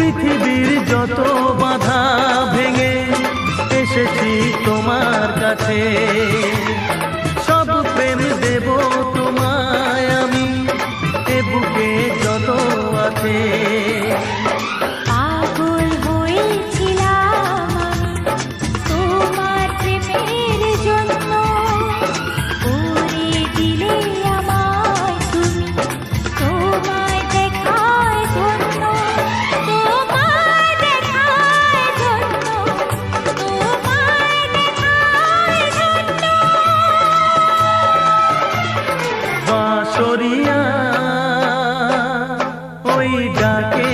পৃথিবীর যত বাধা ভেঙে এসেছি তোমার কাছে, সব প্রেম দেব তোমায় আমি, এ বুকে যত আছে। পাগল হয়েছিলাম আমি তোমার প্রেমের জন্য, করে দিলে আমায় তুমি তোমায় দেখায় ধন্য, তোমায় দেখায় ধন্য, তোমায় দেখায় ধন্য। বাঁশরিয়া ওই ডাকে